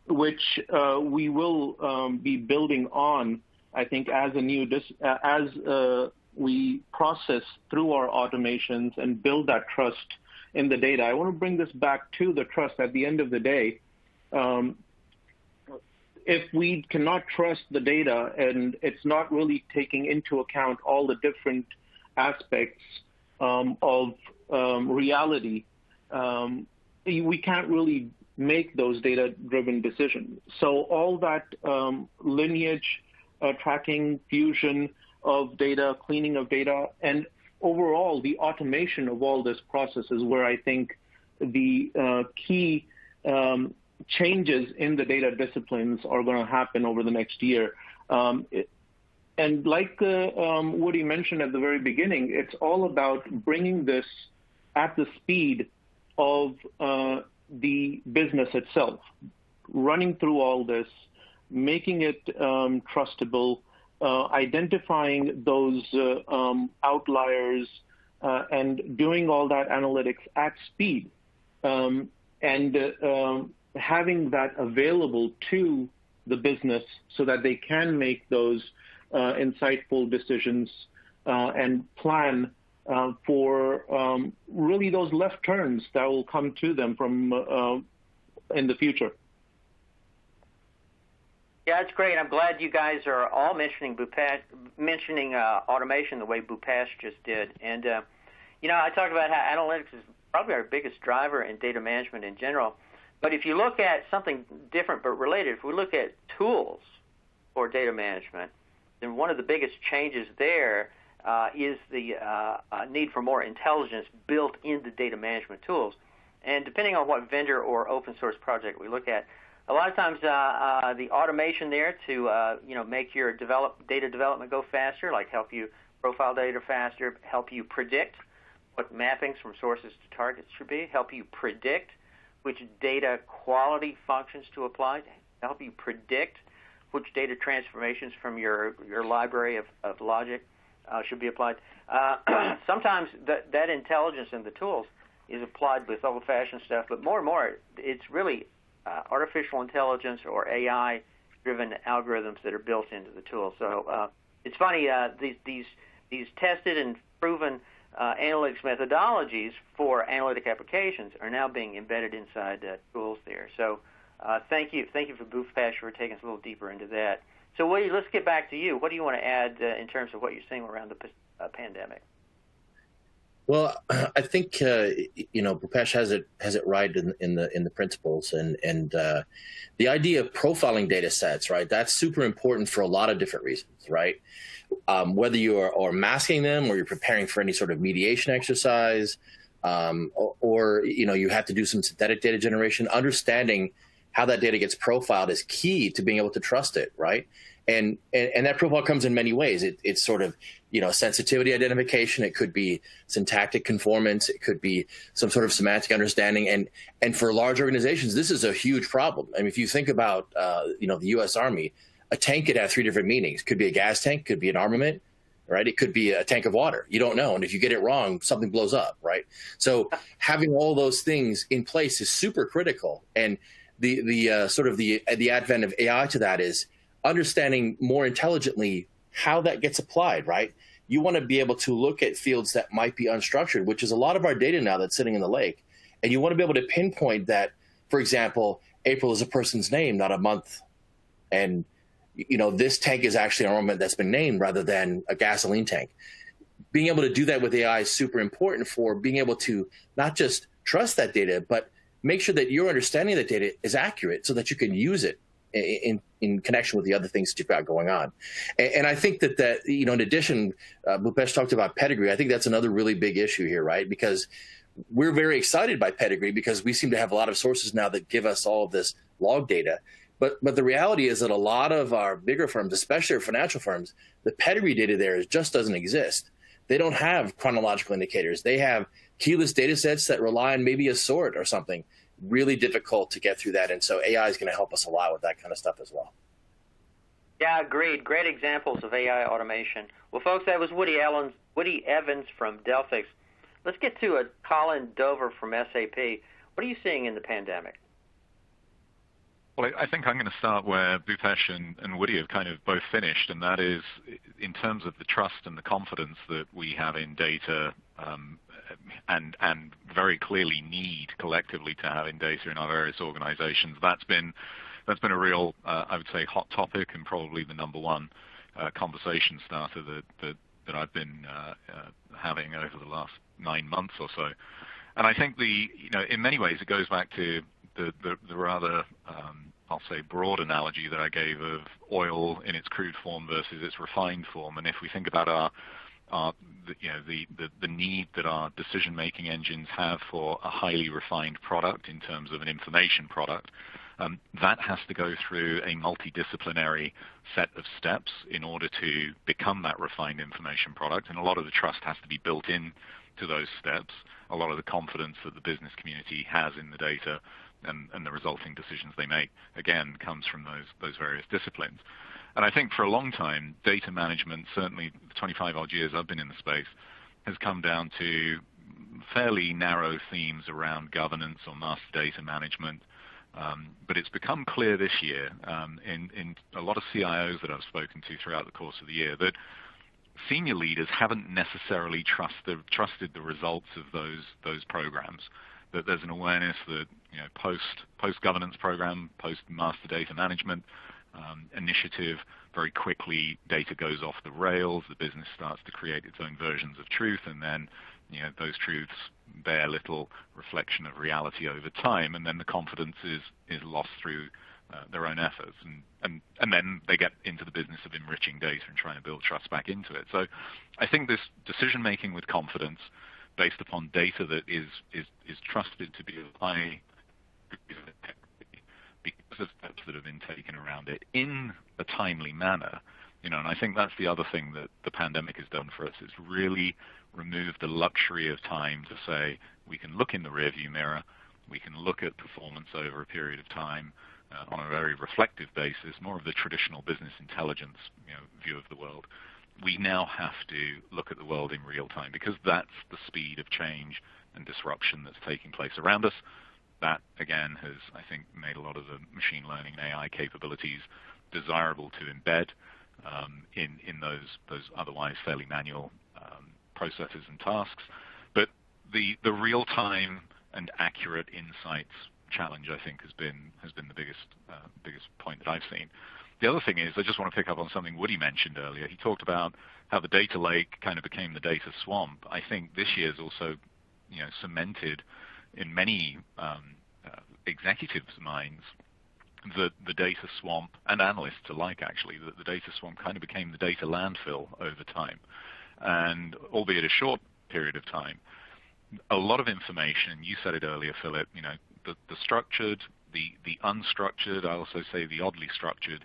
which we will be building on, I think, as we process through our automations and build that trust in the data. I want to bring this back to the trust. At the end of the day, if we cannot trust the data and it's not really taking into account all the different aspects of reality, we can't really make those data-driven decisions. So all that lineage, tracking, fusion of data, cleaning of data, and overall the automation of all this process is where I think the key changes in the data disciplines are going to happen over the next year. And like Woody mentioned at the very beginning, it's all about bringing this at the speed of the business itself, running through all this, making it trustable, identifying those outliers, and doing all that analytics at speed, and having that available to the business so that they can make those insightful decisions and plan for really those left turns that will come to them from in the future. Yeah, it's great. I'm glad you guys are all mentioning automation the way Bhupesh just did. And I talked about how analytics is probably our biggest driver in data management in general. But if you look at something different but related, if we look at tools for data management, then one of the biggest changes there is the need for more intelligence built into data management tools. And depending on what vendor or open source project we look at, a lot of times the automation there to make your data development go faster, like help you profile data faster, help you predict what mappings from sources to targets should be, help you predict which data quality functions to apply, help you predict which data transformations from your library of logic should be applied. Sometimes that intelligence in the tools is applied with old-fashioned stuff, but more and more it's really artificial intelligence or AI-driven algorithms that are built into the tool. So it's funny, these tested and proven analytics methodologies for analytic applications are now being embedded inside tools there. So thank you for Bhupesh for taking us a little deeper into that. So Woody, let's get back to you. What do you want to add in terms of what you're seeing around the pandemic? Well, I think Bhupesh has it right in the principles, and the idea of profiling data sets, right? That's super important for a lot of different reasons, right? Whether you are masking them or you're preparing for any sort of mediation exercise, or you have to do some synthetic data generation. Understanding how that data gets profiled is key to being able to trust it, right? And that profile comes in many ways. It's sort of sensitivity identification. It could be syntactic conformance. It could be some sort of semantic understanding. And for large organizations, this is a huge problem. I mean, if you think about the U.S. Army, a tank could have 3 different meanings. Could be a gas tank. Could be an armament. Right? It could be a tank of water. You don't know. And if you get it wrong, something blows up. Right? So having all those things in place is super critical. And the sort of the advent of AI to that is understanding more intelligently how that gets applied, right? You want to be able to look at fields that might be unstructured, which is a lot of our data now that's sitting in the lake. And you want to be able to pinpoint that, for example, April is a person's name, not a month. And, this tank is actually an armament that's been named rather than a gasoline tank. Being able to do that with AI is super important for being able to not just trust that data, but make sure that your understanding of that data is accurate so that you can use it in connection with the other things that you've got going on. And I think that in addition, Bhupesh talked about pedigree. I think that's another really big issue here, right? Because we're very excited by pedigree because we seem to have a lot of sources now that give us all of this log data. But the reality is that a lot of our bigger firms, especially our financial firms, the pedigree data there just doesn't exist. They don't have chronological indicators. They have keyless data sets that rely on maybe a sort or something. Really difficult to get through that. And so AI is going to help us a lot with that kind of stuff as well. Yeah, agreed. Great examples of AI automation. Well, folks, that was Woody Evans from Delphix. Let's get to Colin Dover from SAP. What are you seeing in the pandemic? Well, I think I'm going to start where Bhupesh and Woody have kind of both finished, and that is in terms of the trust and the confidence that we have in data, and very clearly need collectively to have in data in our various organizations. That's been a real, I would say, hot topic and probably the number one conversation starter that I've been having over the last 9 months or so. And I think in many ways it goes back to the rather, I'll say, broad analogy that I gave of oil in its crude form versus its refined form. And if we think about the need that our decision-making engines have for a highly refined product in terms of an information product, that has to go through a multidisciplinary set of steps in order to become that refined information product. And a lot of the trust has to be built in to those steps. A lot of the confidence that the business community has in the data and the resulting decisions they make, again, comes from those various disciplines. And I think for a long time, data management, certainly the 25-odd years I've been in the space, has come down to fairly narrow themes around governance or master data management. But it's become clear this year in a lot of CIOs that I've spoken to throughout the course of the year that senior leaders haven't necessarily trusted the results of those programs. That there's an awareness that post governance program, post master data management initiative, very quickly data goes off the rails. The business starts to create its own versions of truth, and then those truths bear little reflection of reality over time, and then the confidence is lost through their own efforts, and then they get into the business of enriching data and trying to build trust back into it. So I think this decision making with confidence based upon data that is trusted to be of high because of steps that have been taken around it in a timely manner, and I think that's the other thing that the pandemic has done for us. It's really removed the luxury of time to say we can look in the rearview mirror, we can look at performance over a period of time on a very reflective basis, more of the traditional business intelligence view of the world. we now have to look at the world in real time, because that's the speed of change and disruption that's taking place around us. That, again, has, I think, made a lot of the machine learning and AI capabilities desirable to embed in those otherwise fairly manual processes and tasks. But the real-time and accurate insights challenge, I think, has been the biggest point that I've seen. The other thing is, I just want to pick up on something Woody mentioned earlier. He talked about how the data lake kind of became the data swamp. I think this year's also, cemented in many executives' minds that the data swamp, and analysts alike actually, that the data swamp kind of became the data landfill over time. And albeit a short period of time, a lot of information, you said it earlier, Philip, the structured, the unstructured, I also say the oddly structured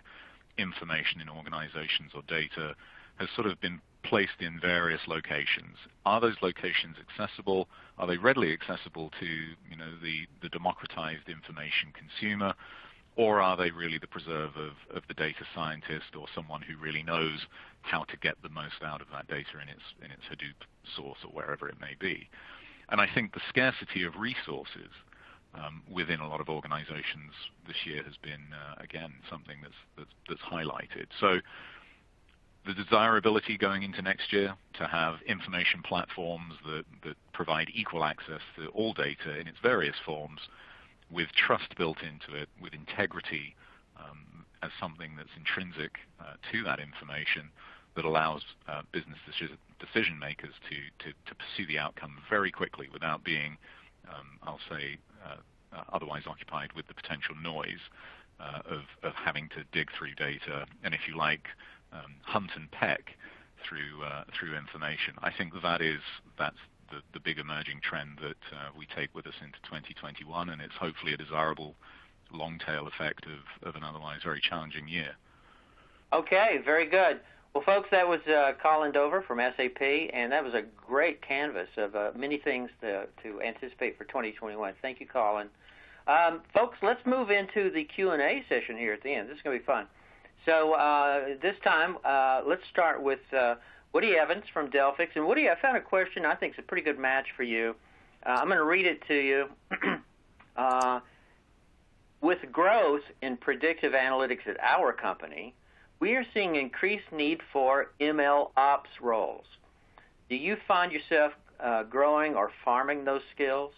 information in organizations or data has sort of been placed in various locations. Are those locations accessible? Are they readily accessible to the democratized information consumer? Or are they really the preserve of the data scientist or someone who really knows how to get the most out of that data in its Hadoop source or wherever it may be? And I think the scarcity of resources within a lot of organizations this year has been, again, something that's highlighted. So the desirability going into next year to have information platforms that provide equal access to all data in its various forms, with trust built into it, with integrity as something that's intrinsic to that information, that allows business decision makers to pursue the outcome very quickly without being, I'll say, otherwise occupied with the potential noise of having to dig through data, and if you like, hunt and peck through information. I think that's the big emerging trend that we take with us into 2021, and it's hopefully a desirable long tail effect of an otherwise very challenging year. Okay, very good. Well, folks, that was Colin Dover from SAP, and that was a great canvas of many things to anticipate for 2021. Thank you, Colin. Folks, let's move into the Q&A session here at the end. This is going to be fun. So this time, let's start with Woody Evans from Delphix. And Woody, I found a question I think is a pretty good match for you. I'm going to read it to you. With growth in predictive analytics at our company, we are seeing increased need for ML ops roles. Do you find yourself growing or farming those skills?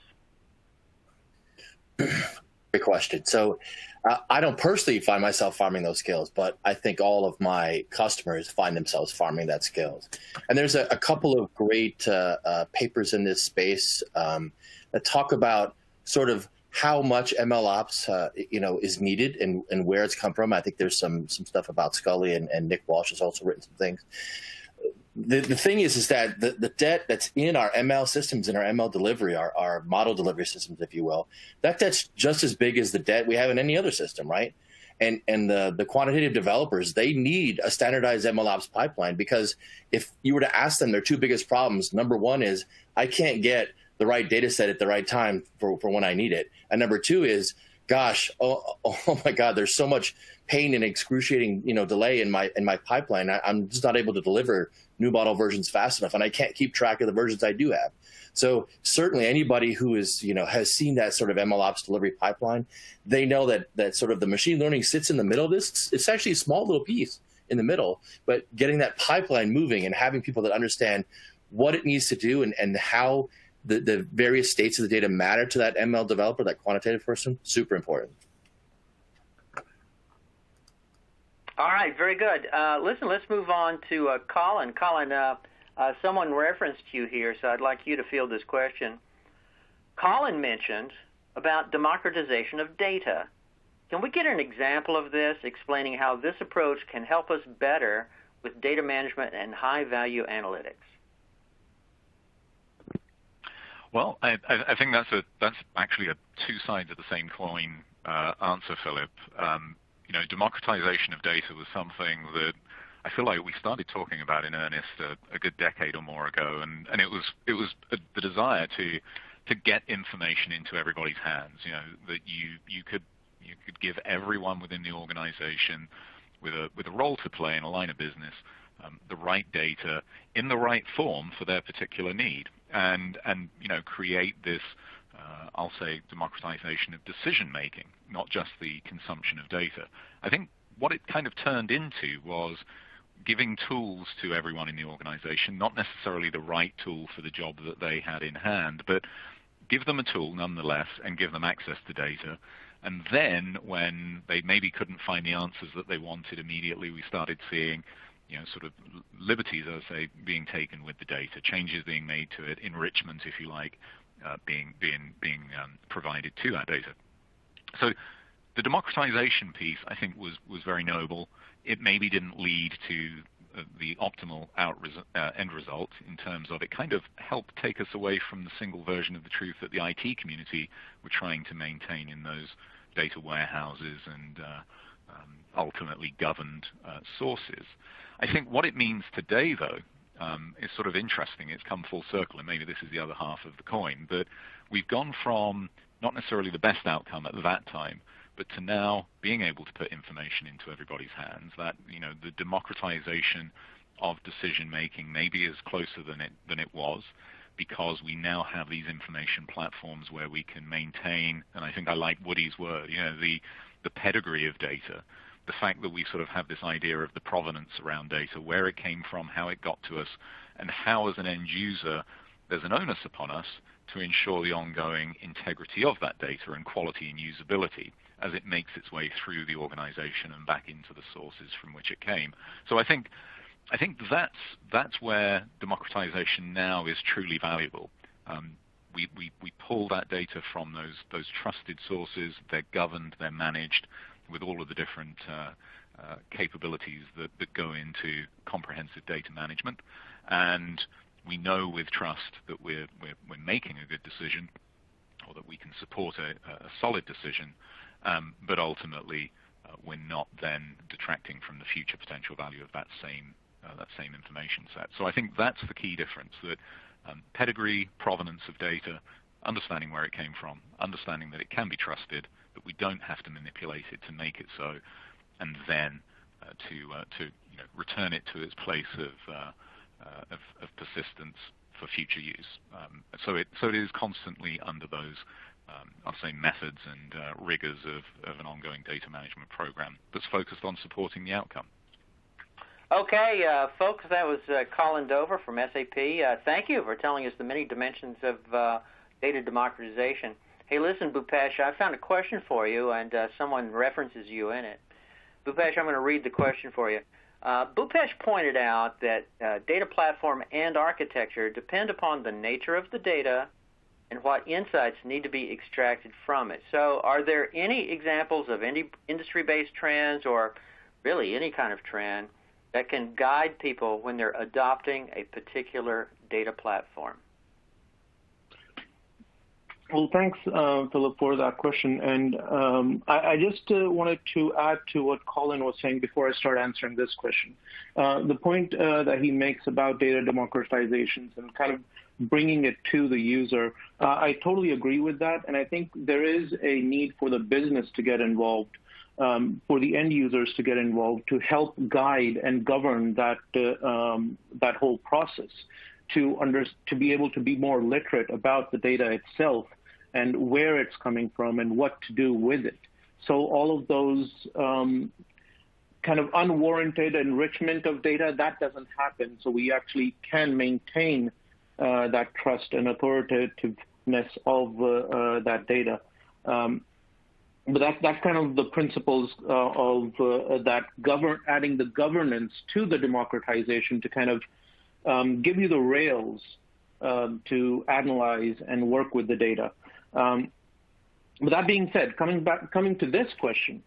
Great question. So I don't personally find myself farming those skills, but I think all of my customers find themselves farming that skills. And there's a couple of great papers in this space that talk about sort of how much ML ops is needed and where it's come from. I think there's some stuff about Scully, and Nick Walsh has also written some things. The thing is that the debt that's in our ML systems, in our ML delivery, our model delivery systems, if you will, that debt's just as big as the debt we have in any other system, right? And the quantitative developers, they need a standardized ML ops pipeline, because if you were to ask them their two biggest problems, number one is I can't get the right data set at the right time for when I need it. And number two is, gosh, oh my God, there's so much pain and excruciating, delay in my pipeline. I'm just not able to deliver new model versions fast enough, and I can't keep track of the versions I do have. So certainly anybody who is, has seen that sort of MLOps delivery pipeline, they know that sort of the machine learning sits in the middle of this. It's actually a small little piece in the middle, but getting that pipeline moving and having people that understand what it needs to do and how the various states of the data matter to that ML developer, that quantitative person, super important. All right, very good. Listen, let's move on to Colin. Colin, someone referenced you here, so I'd like you to field this question. Colin mentioned about democratization of data. Can we get an example of this, explaining how this approach can help us better with data management and high-value analytics? Well, I think that's actually two sides of the same coin answer, Philip. Democratization of data was something that I feel like we started talking about in earnest a good decade or more ago, and it was the desire to get information into everybody's hands. That you could give everyone within the organization with a role to play in a line of business the right data in the right form for their particular need, and create this, I'll say, democratization of decision making, not just the consumption of data. I think what it kind of turned into was giving tools to everyone in the organization, not necessarily the right tool for the job that they had in hand, but give them a tool nonetheless and give them access to data. And then when they maybe couldn't find the answers that they wanted immediately, we started seeing sort of liberties, I would say, being taken with the data, changes being made to it, enrichment, if you like, being provided to that data. So the democratization piece, I think, was very noble. It maybe didn't lead to the optimal end result in terms of it kind of helped take us away from the single version of the truth that the IT community were trying to maintain in those data warehouses and ultimately governed sources. I think what it means today, though, is sort of interesting. It's come full circle, and maybe this is the other half of the coin. But we've gone from not necessarily the best outcome at that time, but to now being able to put information into everybody's hands. That the democratization of decision making maybe is closer than it was, because we now have these information platforms where we can maintain, and I think I like Woody's word, the pedigree of data. The fact that we sort of have this idea of the provenance around data, where it came from, how it got to us, and how as an end user there's an onus upon us to ensure the ongoing integrity of that data and quality and usability as it makes its way through the organization and back into the sources from which it came. So I think that's where democratization now is truly valuable. We pull that data from those trusted sources. They're governed, they're managed with all of the different capabilities that go into comprehensive data management, and we know with trust that we're making a good decision, or that we can support a solid decision, but ultimately we're not then detracting from the future potential value of that same information set. So I think that's the key difference, that pedigree, provenance of data, understanding where it came from, understanding that it can be trusted, that we don't have to manipulate it to make it so, and then to return it to its place of persistence for future use. So it is constantly under those, I'll say, methods and rigors of an ongoing data management program that's focused on supporting the outcome. Okay, folks, that was Colin Dover from SAP. Thank you for telling us the many dimensions of data democratization. Hey, listen, Bhupesh, I found a question for you, and someone references you in it. Bhupesh, I'm going to read the question for you. Bhupesh pointed out that data platform and architecture depend upon the nature of the data and what insights need to be extracted from it. So are there any examples of any industry-based trends, or really any kind of trend, that can guide people when they're adopting a particular data platform? Well, thanks, Philip, for that question. And I just wanted to add to what Colin was saying before I start answering this question. The point that he makes about data democratizations and kind of bringing it to the user, I totally agree with that. And I think there is a need for the business to get involved, for the end users to get involved, to help guide and govern that whole process, to be able to be more literate about the data itself and where it's coming from and what to do with it. So all of those kind of unwarranted enrichment of data, that doesn't happen. So we actually can maintain that trust and authoritativeness of that data. But that's kind of the principles of that adding the governance to the democratization to kind of give you the rails to analyze and work with the data. With that being said, coming to this question,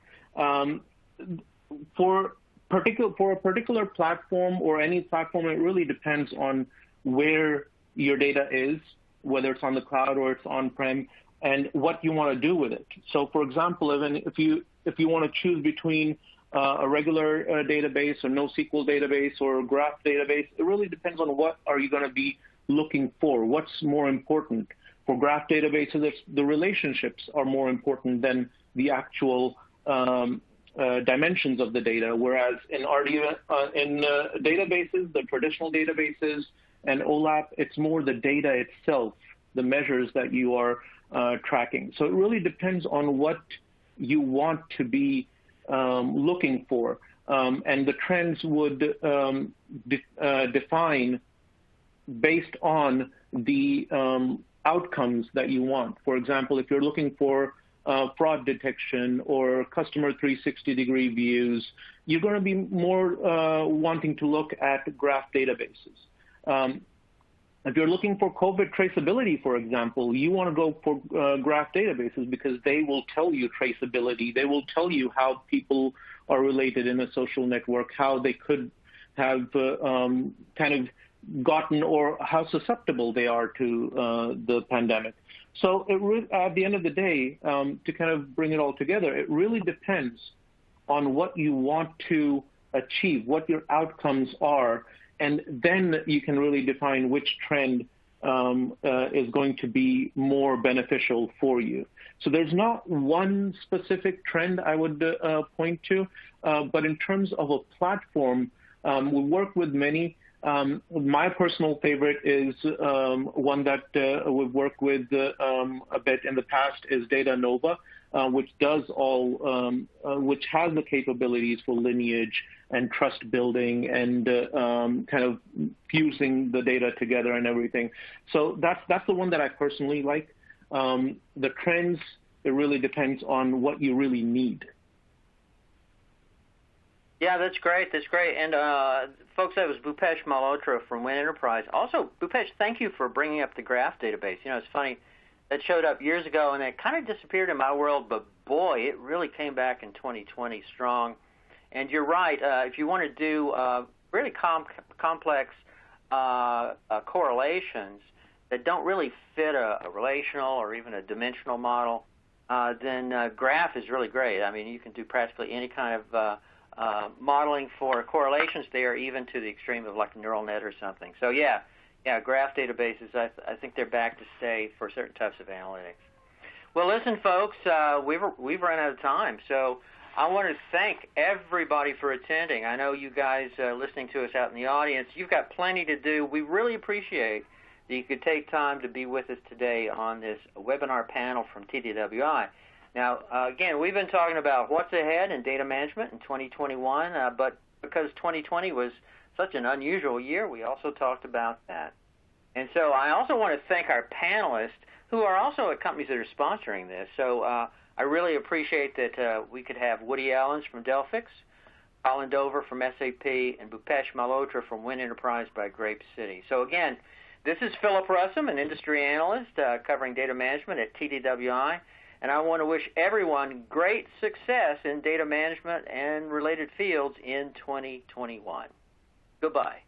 for a particular platform or any platform, it really depends on where your data is, whether it's on the cloud or it's on-prem, and what you want to do with it. So, for example, if you want to choose between a regular database, a NoSQL database, or a graph database, it really depends on what are you going to be looking for. What's more important? For graph databases, the relationships are more important than the actual dimensions of the data, whereas in databases, the traditional databases and OLAP, it's more the data itself, the measures that you are tracking. So it really depends on what you want to be looking for. And the trends would define based on the outcomes that you want. For example, if you're looking for fraud detection or customer 360-degree views, you're going to be more wanting to look at graph databases. If you're looking for COVID traceability, for example, you want to go for graph databases because they will tell you traceability. They will tell you how people are related in a social network, how they could have kind of gotten or how susceptible they are to the pandemic. So at the end of the day, to kind of bring it all together, it really depends on what you want to achieve, what your outcomes are, and then you can really define which trend is going to be more beneficial for you. So there's not one specific trend I would point to, but in terms of a platform, we work with many. My personal favorite is one that we've worked with a bit in the past is Data Nova, which does which has the capabilities for lineage and trust building and kind of fusing the data together and everything. So that's the one that I personally like. The trends, it really depends on what you really need. Yeah, that's great. That's great. And folks, that was Bhupesh Malhotra from Win Enterprise. Also, Bhupesh, thank you for bringing up the graph database. You know, it's funny, that showed up years ago and it kind of disappeared in my world, but boy, it really came back in 2020 strong. And you're right. If you want to do really complex correlations that don't really fit a relational or even a dimensional model, then graph is really great. I mean, you can do practically any kind of modeling for correlations there, even to the extreme of like a neural net or something. So yeah, graph databases, I think they're back to stay for certain types of analytics. Well, listen, folks, we've run out of time, so I want to thank everybody for attending. I know you guys listening to us out in the audience, you've got plenty to do. We really appreciate that you could take time to be with us today on this webinar panel from TDWI. Now, again, we've been talking about what's ahead in data management in 2021, but because 2020 was such an unusual year, we also talked about that. And so I also want to thank our panelists, who are also at companies that are sponsoring this. So I really appreciate that we could have Woody Allens from Delphix, Colin Dover from SAP, and Bhupesh Malhotra from Win Enterprise by Grape City. So again, this is Philip Russum, an industry analyst covering data management at TDWI. And I want to wish everyone great success in data management and related fields in 2021. Goodbye.